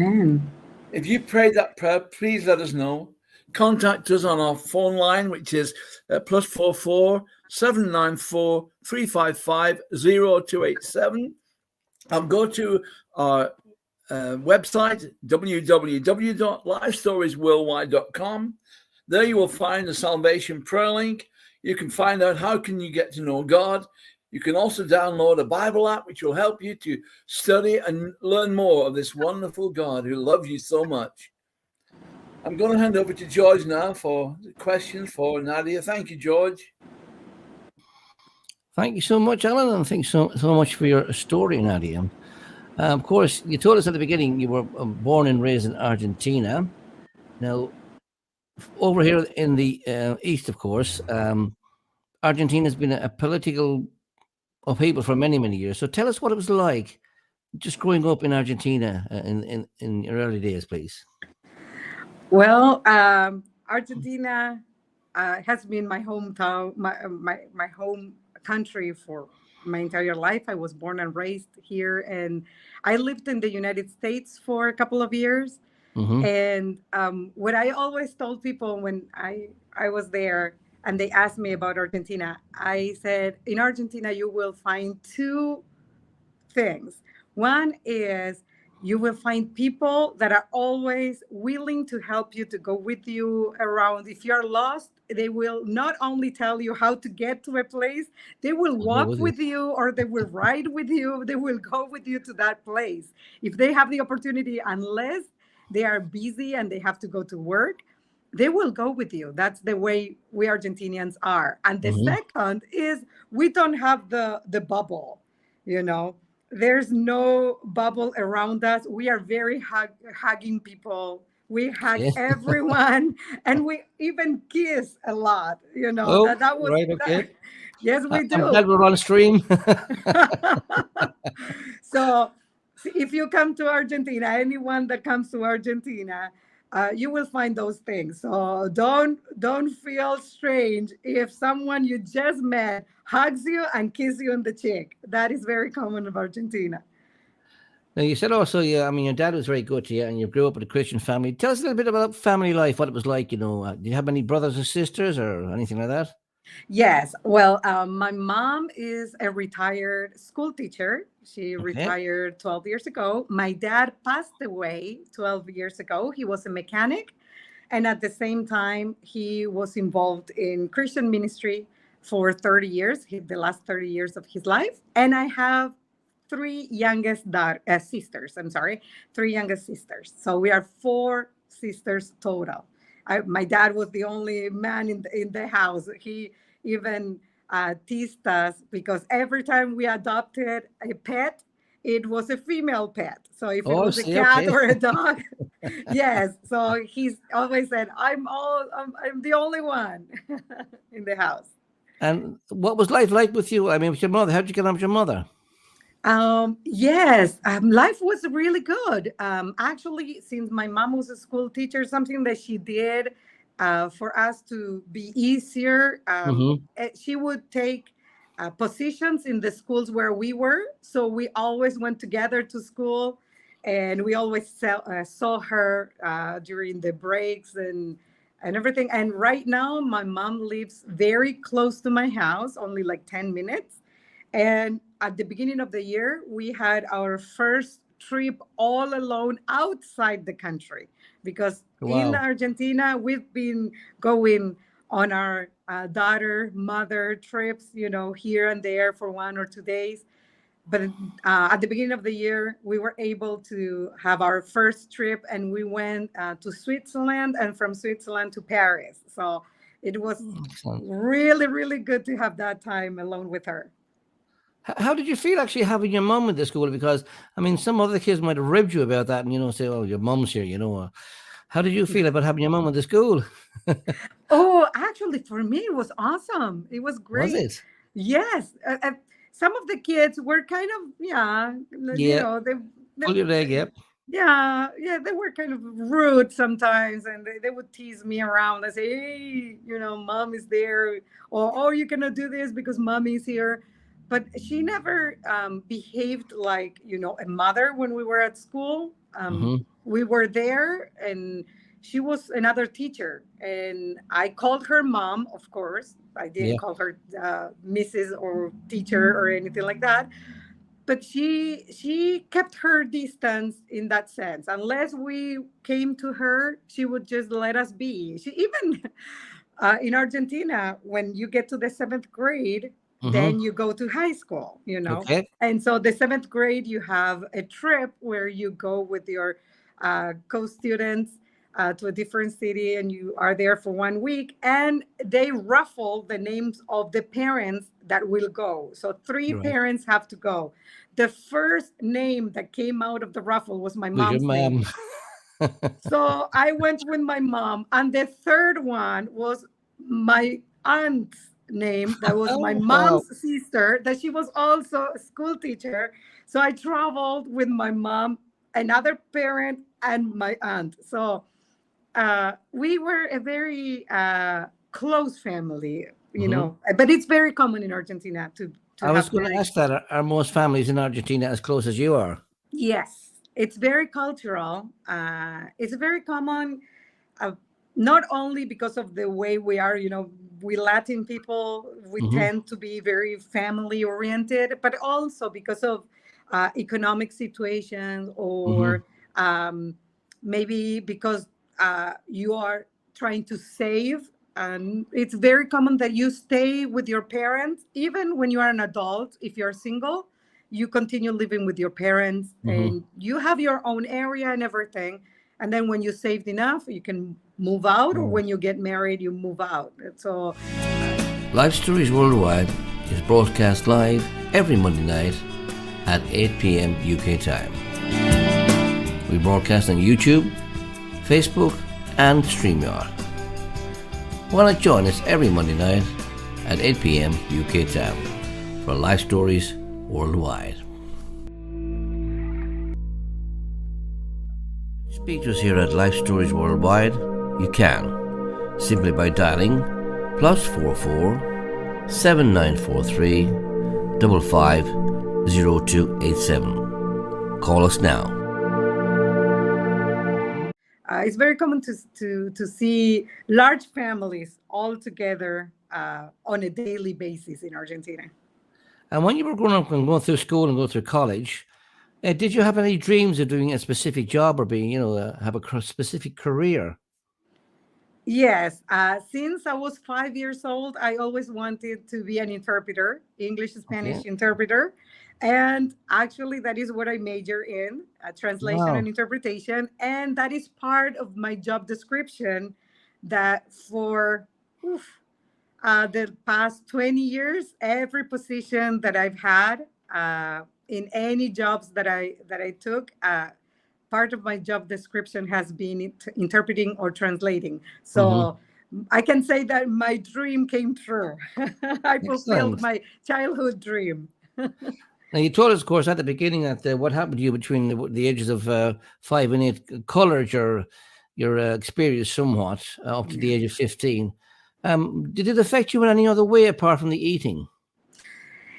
Amen. If you prayed that prayer, please let us know. Contact us on our phone line, which is +44 794 355 0287. I'll go to our website, www.lifestoriesworldwide.com. There you will find the salvation prayer link. You can find out how can you get to know God. You can also download a Bible app, which will help you to study and learn more of this wonderful God who loves you so much. I'm going to hand over to George now for questions for Nadia. Thank you, George. Thank you so much, Alan, and thanks so much for your story, Nadia. Of course, you told us at the beginning you were born and raised in Argentina. Now, over here in the east, of course, Argentina has been a political upheaval for many, many years. So tell us what it was like just growing up in Argentina in your early days, please. Well, Argentina has been my hometown, my home country for my entire life. I was born and raised here, and I lived in the United States for a couple of years. Mm-hmm. And what I always told people when I was there and they asked me about Argentina, I said, in Argentina, you will find two things. One is you will find people that are always willing to help you, to go with you around. If you're lost, they will not only tell you how to get to a place, they will walk with you, or they will ride with you. They will go with you to that place. If they have the opportunity, unless they are busy and they have to go to work, they will go with you. That's the way we Argentinians are. And the second is we don't have the bubble, you know. There's no bubble around us. We are very hugging people. We hug everyone, and we even kiss a lot. You know, oh, that was right. Okay. Yes, we do. I'm glad we're on stream. So, if you come to Argentina, anyone that comes to Argentina, you will find those things. So don't feel strange if someone you just met hugs you and kisses you on the cheek. That is very common in Argentina. Now, you said also, I mean, your dad was very good to you, and you grew up with a Christian family. Tell us a little bit about family life, what it was like. You know, do you have any brothers or sisters or anything like that? Yes. Well, my mom is a retired school teacher. She retired 12 years ago. My dad passed away 12 years ago. He was a mechanic. And at the same time, he was involved in Christian ministry for 30 years, the last 30 years of his life. And I have three youngest sisters. Three youngest sisters. So we are four sisters total. My dad was the only man in the house. He even teased us because every time we adopted a pet, it was a female pet. So if it was a cat or a dog, yes. So he's always said, I'm the only one in the house. And what was life like with you? I mean, with your mother, how did you get on with your mother? Yes, life was really good. Actually, since my mom was a school teacher, something that she did for us to be easier, she would take positions in the schools where we were. So we always went together to school, and we always saw her during the breaks and everything. And right now, my mom lives very close to my house, only like 10 minutes. And at the beginning of the year, we had our first trip all alone outside the country, because in Argentina, we've been going on our mother trips, you know, here and there for 1 or 2 days. But at the beginning of the year, we were able to have our first trip, and we went to Switzerland, and from Switzerland to Paris. So it was really, really good to have that time alone with her. How did you feel actually having your mom at the school? Because, I mean, some other kids might have ribbed you about that and, you know, say, oh, your mom's here, you know. How did you feel about having your mom at the school? Oh, actually, for me, it was awesome. It was great. Was it? Yes. Some of the kids were kind of, you know, they pull your leg, yep. Yeah, they were kind of rude sometimes, and they would tease me around and say, hey, you know, mom is there, or oh, you're going to do this because mommy's here. but she never behaved like, a mother when we were at school. Mm-hmm. We were there, and she was another teacher, and I called her mom. Of course, I didn't Yeah. call her Mrs. or teacher or anything like that. But she kept her distance in that sense. Unless we came to her, she would just let us be. She even in Argentina, when you get to the seventh grade, Mm-hmm. then you go to high school, Okay. And so the seventh grade, you have a trip where you go with your co-students to a different city, and you are there for 1 week, and they ruffle the names of the parents that will go. So three Right. parents have to go. The first name that came out of the ruffle was my Was your mom's mom? name. So I went with my mom, and the third one was my aunt's name. That was my Oh, wow. mom's sister, that she was also a school teacher. So I traveled with my mom, another parent, and my aunt. So we were a very close family, Mm-hmm. But it's very common in Argentina to I was have going to very. ask that. Are most families in Argentina as close as you are? Yes, it's very cultural. It's very common, uh, not only because of the way we are, we Latin people, we Mm-hmm. tend to be very family oriented, but also because of economic situations, Mm-hmm. or maybe because you are trying to save. And it's very common that you stay with your parents, even when you are an adult. If you're single, you continue living with your parents, Mm-hmm. and you have your own area and everything. And then when you saved enough, you can move out, or Right. when you get married, you move out. So Life Stories Worldwide is broadcast live every Monday night at 8 p.m. UK time. We broadcast on YouTube, Facebook, and StreamYard. Why not join us every Monday night at 8 p.m. UK time for Life Stories Worldwide. Speak to us here at Life Stories Worldwide. You can simply by dialing +44 7943 550287. Call us now. it's very common to see large families all together on a daily basis in Argentina. And when you were growing up and going through school and going through college, did you have any dreams of doing a specific job or being, have a specific career? Yes, since I was 5 years old, I always wanted to be an interpreter, English Okay. Spanish interpreter. And actually, that is what I major in, translation Wow. and interpretation. And that is part of my job description, that for the past 20 years, every position that I've had in any jobs that I took, part of my job description has been interpreting or translating. Mm-hmm. So I can say that my dream came true. I fulfilled Excellent. my childhood dream. Now, you told us, of course, at the beginning that what happened to you between the ages of 5 and 8 colored your experience somewhat up to the Yeah. age of 15. Did it affect you in any other way apart from the eating?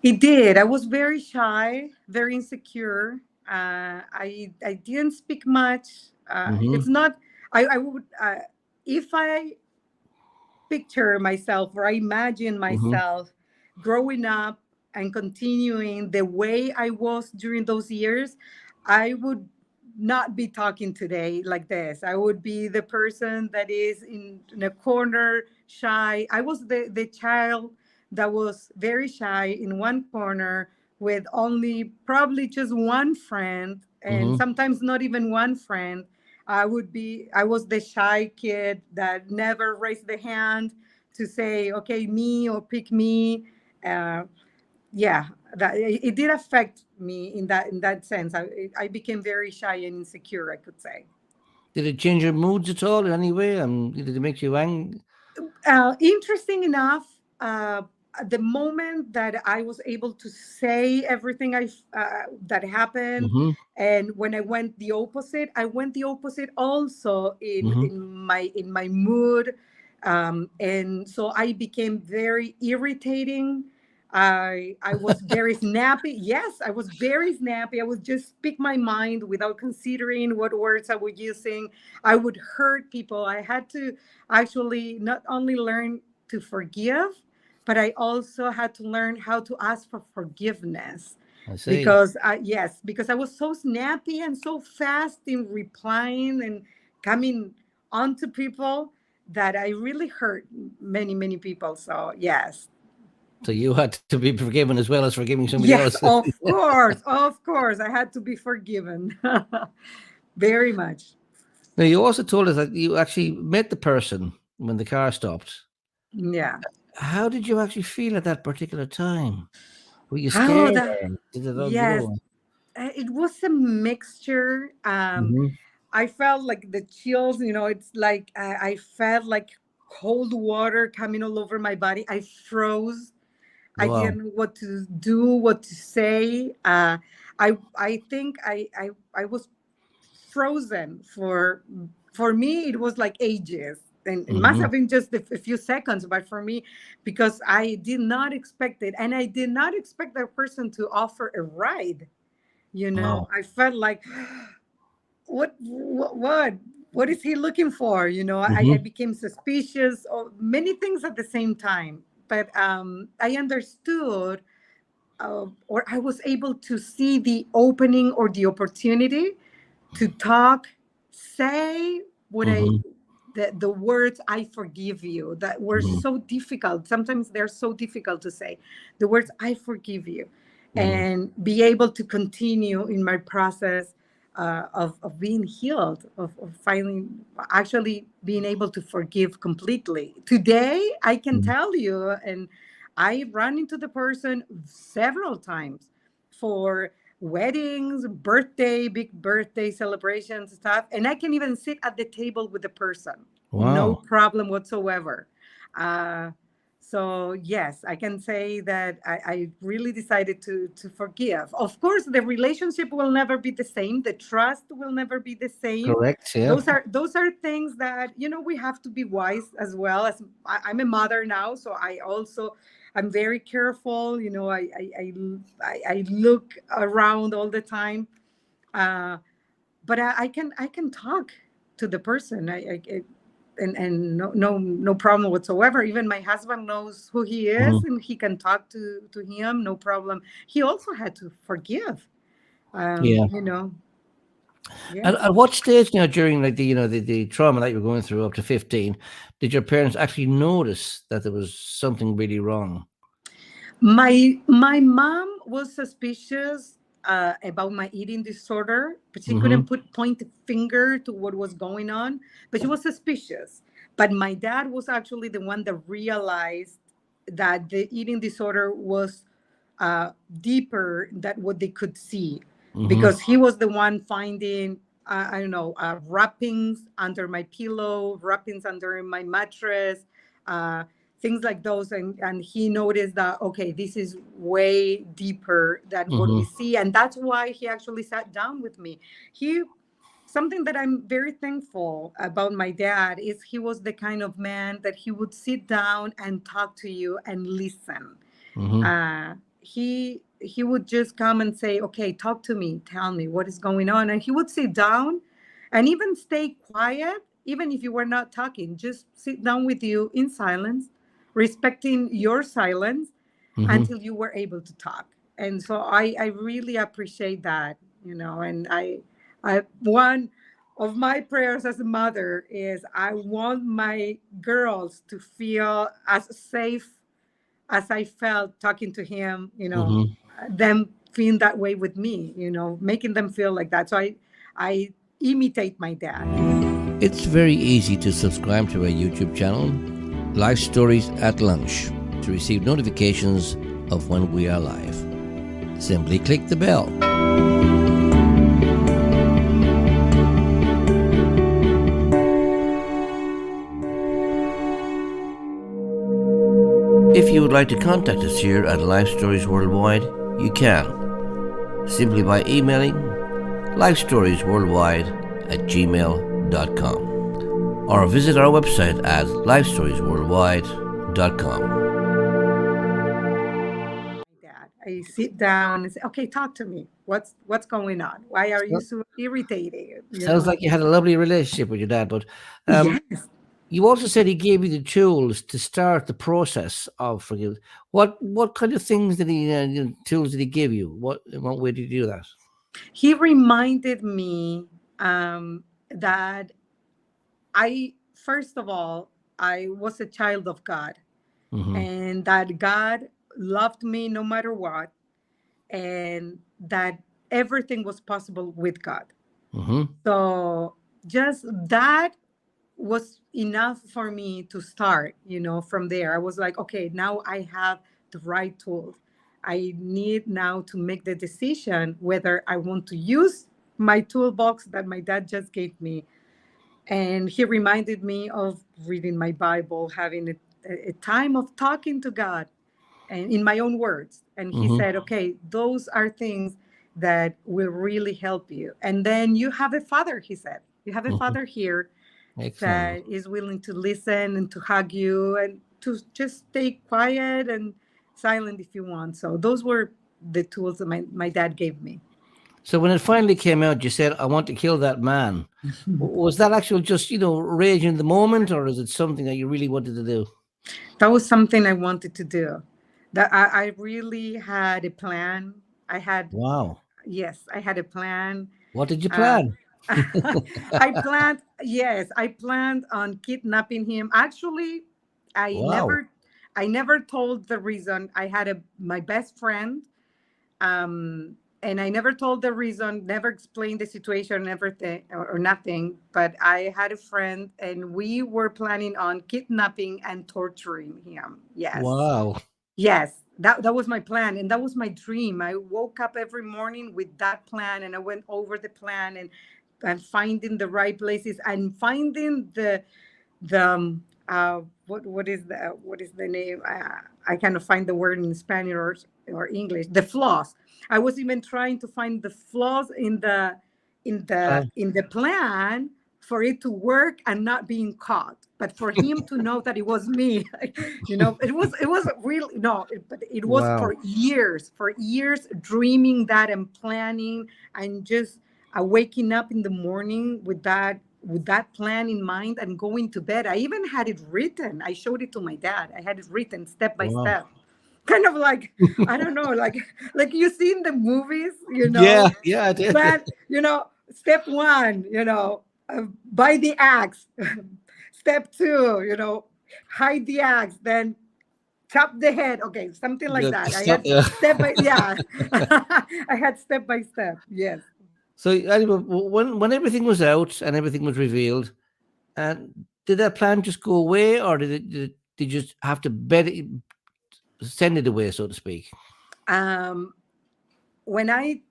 It did. I was very shy, very insecure. I didn't speak much. It's Mm-hmm. not. I would if I picture myself, or I imagine Mm-hmm. myself growing up and continuing the way I was during those years, I would not be talking today like this. I would be the person that is in a corner, shy. I was the child that was very shy in one corner, with only probably just one friend, and Mm-hmm. sometimes not even one friend. I was the shy kid that never raised the hand to say, okay, me, or pick me. Uh, yeah, that it did affect me in that sense. I became very shy and insecure, I could say. Did it change your moods at all in any way? Did it make you angry? Interesting enough, at the moment that I was able to say everything that happened, Mm-hmm. and when I went the opposite also in Mm-hmm. my mood, and so I became very irritating. I was very snappy. Yes, I was very snappy. I would just speak my mind without considering what words I was using. I would hurt people. I had to actually not only learn to forgive, but I also had to learn how to ask for forgiveness. I see. Because yes, because I was so snappy and so fast in replying and coming on to people that I really hurt many people. So yes. So you had to be forgiven as well as forgiving somebody Yes, else. of course, I had to be forgiven. Very much. Now, you also told us that you actually met the person when the car stopped. Yeah. How did you actually feel at that particular time? Were you Oh, scared? that, Or did it all, yes, it was a mixture. Mhm. I felt like the chills, it's like I felt like cold water coming all over my body. I froze. I Wow. didn't know what to do, what to say. I think I was frozen for me. It was like ages, and it must Hmm. have been just a few seconds. But for me, because I did not expect it, and I did not expect that person to offer a ride. Wow. I felt like, what is he looking for? I Hmm. became suspicious of many things at the same time. But I understood, or I was able to see the opening or the opportunity to talk, say what Hmm. the words "I forgive you" that were Hmm. so difficult. Sometimes they're so difficult to say. The words "I forgive you," Hmm. and be able to continue in my process of being healed, of finally actually being able to forgive completely. Today, I can tell you, and I ran into the person several times for weddings, big birthday celebrations, stuff. And I can even sit at the table with the person, no Wow. problem whatsoever. Uh, so yes, I can say that I really decided to forgive. Of course, the relationship will never be the same. The trust will never be the same. Correct. Yeah. Those are things that we have to be wise as well. As I'm a mother now, so I'm very careful. I look around all the time, uh, but I can talk to the person. And no problem whatsoever. Even my husband knows who he is, Hmm. and he can talk to him, no problem. He also had to forgive. Yeah. At, Yes. at what stage now during like the trauma that you were going through up to 15, did your parents actually notice that there was something really wrong? My mom was suspicious about my eating disorder, but she couldn't Hmm. point a finger to what was going on. But she was suspicious. But my dad was actually the one that realized that the eating disorder was deeper than what they could see, Hmm. because he was the one finding I don't know, wrappings under my pillow, wrappings under my mattress, uh, things like those. And he noticed that, okay, this is way deeper than what we Hmm. see. And that's why he actually sat down with me. He Something that I'm very thankful about my dad is he was the kind of man that he would sit down and talk to you and listen. Hmm. He would just come and say, okay, talk to me, tell me what is going on. And he would sit down and even stay quiet, even if you were not talking, just sit down with you in silence, respecting your silence Hmm. until you were able to talk. And so I really appreciate that. And I one of my prayers as a mother is I want my girls to feel as safe as I felt talking to him, Hmm. them feeling that way with me, making them feel like that. So I imitate my dad. It's very easy to subscribe to our YouTube channel, Life Stories at Lunch, to receive notifications of when we are live. Simply click the bell. If you would like to contact us here at Life Stories Worldwide, you can. Simply by emailing lifestoriesworldwide@gmail.com or visit our website at lifestoriesworldwide.com. I sit down and say, okay, talk to me. What's going on? Why are you So- so irritated? Sounds like you had a lovely relationship with your dad, but um, Yes. you also said he gave you the tools to start the process of forgiveness. What kind of things did he tools did he give you? In what way did he do that? He reminded me that first of all, I was a child of God, Mm-hmm. and that God loved me no matter what, and that everything was possible with God. Mm-hmm. So just that was enough for me to start, from there. I was like, okay, now I have the right tools. I need now to make the decision whether I want to use my toolbox that my dad just gave me. And he reminded me of reading my Bible, having a time of talking to God and in my own words. And he Mm-hmm. said, okay, those are things that will really help you. And then you have a father, he said. You have a Mm-hmm. father here Excellent. that is willing to listen and to hug you and to just stay quiet and silent if you want. So those were the tools that my dad gave me. So when it finally came out, you said, "I want to kill that man." Was that actual just rage in the moment, or is it something that you really wanted to do? That was something I wanted to do. That I really had a plan. I had, Wow. yes, I had a plan. What did you Uh, plan? I planned on kidnapping him. Actually, I Wow. never, I never told the reason. I had my best friend, and I never told the reason, never explained the situation, everything or nothing. But I had a friend, and we were planning on kidnapping and torturing him. Yes. Wow. Yes, that was my plan, and that was my dream. I woke up every morning with that plan, and I went over the plan and finding the right places and finding what is the name? I cannot find the word in Spanish or English. The flaws. I was even trying to find the flaws Uh, in the plan for it to work and not being caught, but for him to know that it was me. It was really no, but it was wow. for years dreaming that and planning and just waking up in the morning with that plan in mind and going to bed. I even had it written. I showed it to my dad. I had it written step by Wow. step. Kind of like, I don't know, like you see in the movies, Yeah. Yeah. I did. plan, step one, buy the axe. Step two, hide the axe, then chop the head. Okay, something like The that. I stuff. had Yeah. step by, yeah. I had step by step. Yes. So anyway, when everything was out and everything was revealed, and did that plan just go away, or did you just have to send it away, so to speak? Um, when I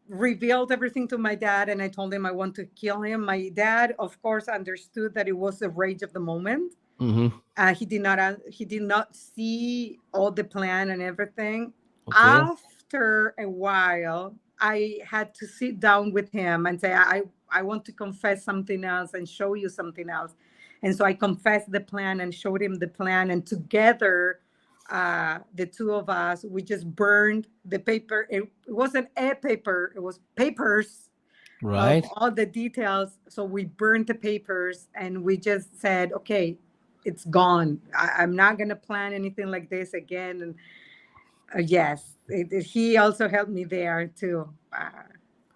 revealed everything to my dad and I told him I want to kill him, my dad, of course, understood that it was the rage of the moment. Mm-hmm. He did not see all the plan and everything. Okay. After a while, I had to sit down with him and say, I want to confess something else and show you something else. And so I confessed the plan and showed him the plan. And together, the two of us, we just burned the paper. It wasn't a paper, it was papers of Right. all the details. So we burned the papers and we just said, okay, it's gone. I'm not going to plan anything like this again. And yes, he also helped me there too.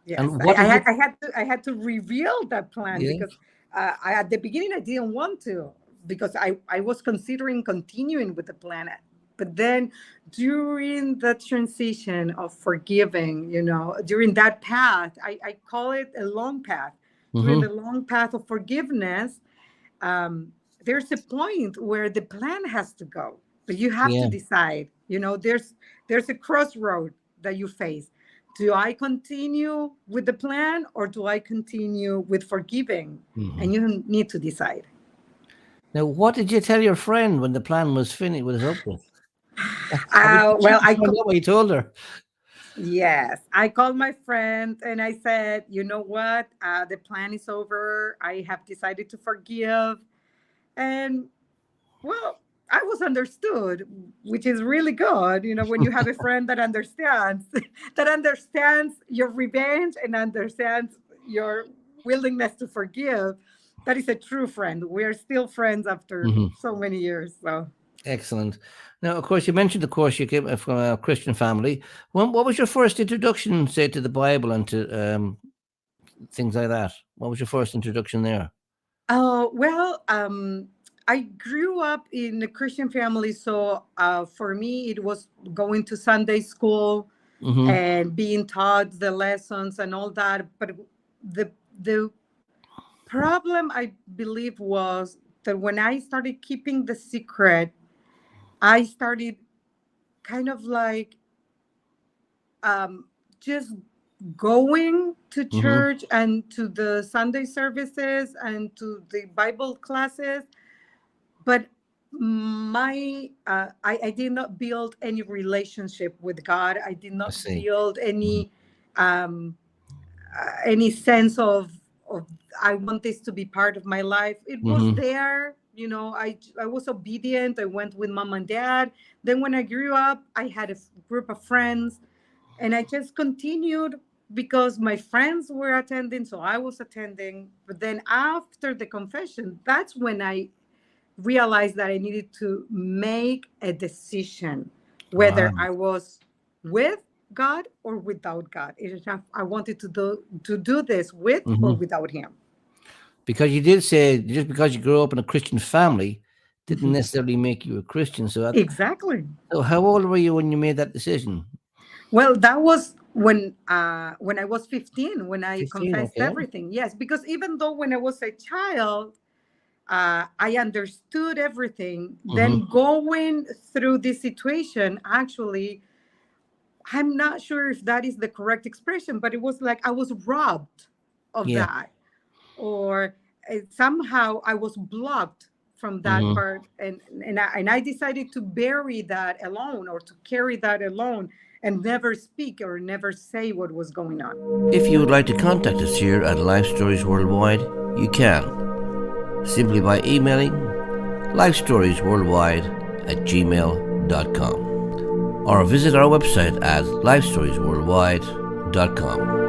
Yes, And what did you? I had to reveal that plan Yeah. because at the beginning I didn't want to because I was considering continuing with the plan. But then during the transition of forgiving, during that path, I call it a long path. During Mm-hmm. the long path of forgiveness, um, there's a point where the plan has to go, but you have to Yeah. decide. There's a crossroad that you face. Do I continue with the plan or do I continue with forgiving? Mm-hmm. And you need to decide. Now, what did you tell your friend when the plan was finished? Was up with? How did Well, you find out what you told her? yes, I called my friend and I said, you know what? The plan is over. I have decided to forgive. And well, I was understood, which is really good. When you have a friend that understands, that understands your revenge and understands your willingness to forgive. That is a true friend. We are still friends after so many years. So excellent. Now, of course, you mentioned, of course, you came from a Christian family. What was your first introduction, say, to the Bible and to things like that? What was your first introduction there? Well, I grew up in a Christian family, so for me, it was going to Sunday school and being taught the lessons and all that. But the problem, I believe, was that when I started keeping the secret, I started kind of like just going to church and to the Sunday services and to the Bible classes, but I did not build any relationship with God. I did not build any sense of I want this to be part of my life. It was there. I was obedient. I went with mom and dad. Then when I grew up, I had a group of friends, and I just continued because my friends were attending, so I was attending. But then after the confession, that's when I realized that I needed to make a decision whether I was with God or without God. I wanted to do this with or without Him. Because you did say just because you grew up in a Christian family didn't necessarily make you a Christian. So exactly. So how old were you when you made that decision? Well, that was when I was 15, when I confessed everything. Yes, because even though when I was a child, I understood everything. Then going through this situation, actually, I'm not sure if that is the correct expression, but it was like I was robbed of that, or somehow I was blocked from that part, and I decided to bury that alone, or to carry that alone, and never speak or never say what was going on. If you would like to contact us here at Life Stories Worldwide, you can. Simply by emailing lifestoriesworldwide@gmail.com or visit our website at lifestoriesworldwide.com.